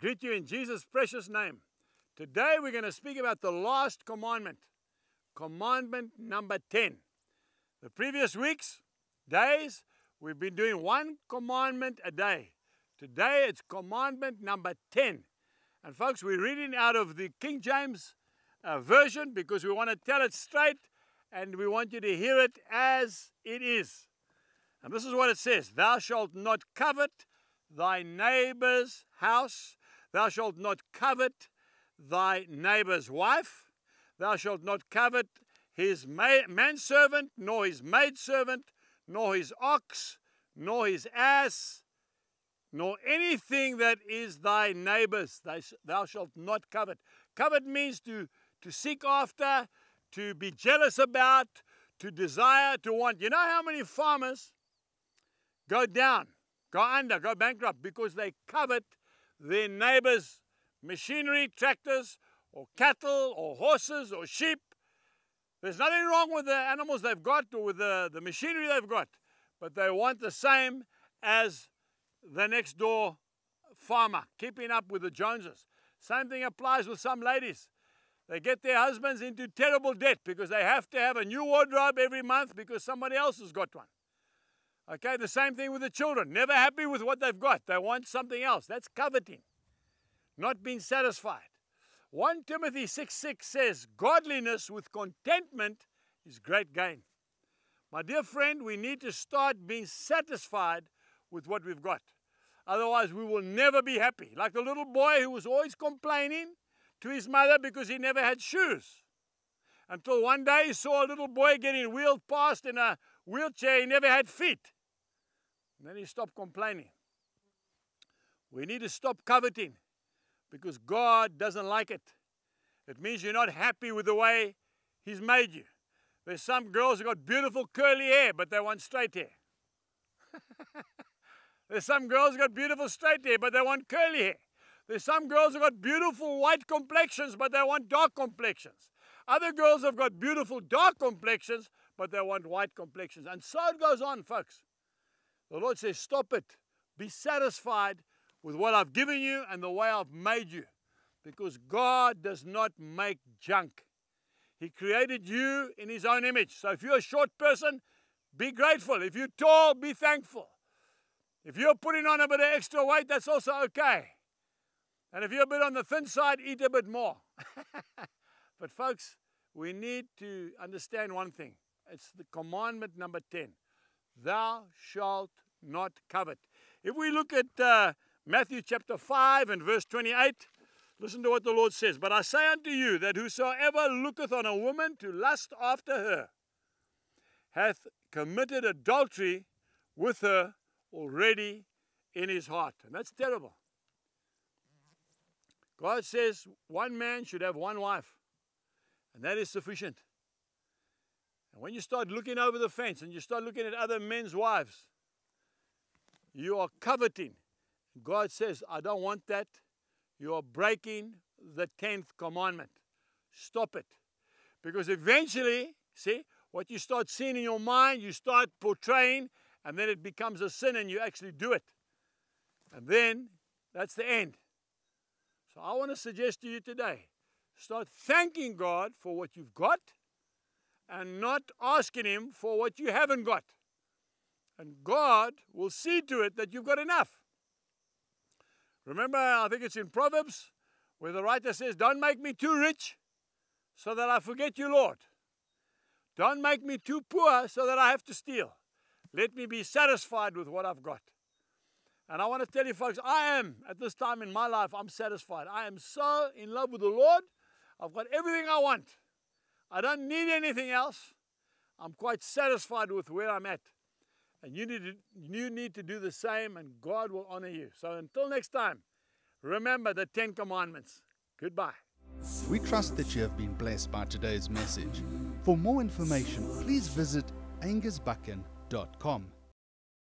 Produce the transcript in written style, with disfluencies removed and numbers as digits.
greet you in Jesus' precious name. Today we're going to speak about the last commandment, commandment number 10. The previous days, we've been doing one commandment a day. Today it's commandment number 10. And folks, we're reading out of the King James version because we want to tell it straight and we want you to hear it as it is. And this is what it says: Thou shalt not covet thy neighbor's house. Thou shalt not covet thy neighbor's wife. Thou shalt not covet his manservant, nor his maidservant, nor his ox, nor his ass, nor anything that is thy neighbor's. Thou shalt not covet. Covet means to seek after, to be jealous about, to desire, to want. You know how many farmers go down, go under, go bankrupt because they covet their neighbor's machinery, tractors, or cattle, or horses, or sheep. There's nothing wrong with the animals they've got or with the machinery they've got, but they want the same as the next door farmer, keeping up with the Joneses. Same thing applies with some ladies. They get their husbands into terrible debt because they have to have a new wardrobe every month because somebody else has got one. Okay, the same thing with the children. Never happy with what they've got. They want something else. That's coveting, not being satisfied. 1 Timothy 6:6 says, godliness with contentment is great gain. My dear friend, we need to start being satisfied with what we've got. Otherwise, we will never be happy. Like the little boy who was always complaining to his mother because he never had shoes. Until one day he saw a little boy getting wheeled past in a wheelchair. He never had feet. And then he stopped complaining. We need to stop coveting because God doesn't like it. It means you're not happy with the way He's made you. There's some girls who got beautiful curly hair, but they want straight hair. There's some girls who got beautiful straight hair, but they want curly hair. There's some girls who got beautiful white complexions, but they want dark complexions. Other girls have got beautiful dark complexions, but they want white complexions. And so it goes on, folks. The Lord says, stop it. Be satisfied with what I've given you and the way I've made you. Because God does not make junk. He created you in His own image. So if you're a short person, be grateful. If you're tall, be thankful. If you're putting on a bit of extra weight, that's also okay. And if you're a bit on the thin side, eat a bit more. But folks, we need to understand one thing. It's the commandment number 10. Thou shalt not covet. If we look at Matthew chapter 5 and verse 28, listen to what the Lord says. But I say unto you that whosoever looketh on a woman to lust after her hath committed adultery with her already in his heart. And that's terrible. God says one man should have one wife, and that is sufficient. And when you start looking over the fence and you start looking at other men's wives, you are coveting. God says, I don't want that. You are breaking the 10th commandment. Stop it. Because eventually, see, what you start seeing in your mind, you start portraying, and then it becomes a sin and you actually do it. And then that's the end. So I want to suggest to you today, start thanking God for what you've got and not asking Him for what you haven't got. And God will see to it that you've got enough. Remember, I think it's in Proverbs, where the writer says, don't make me too rich so that I forget you, Lord. Don't make me too poor so that I have to steal. Let me be satisfied with what I've got. And I want to tell you, folks, I am, at this time in my life, I'm satisfied. I am so in love with the Lord. I've got everything I want. I don't need anything else. I'm quite satisfied with where I'm at. And you need to do the same, and God will honor you. So until next time, remember the 10 Commandments. Goodbye. We trust that you have been blessed by today's message. For more information, please visit angusbuchan.com.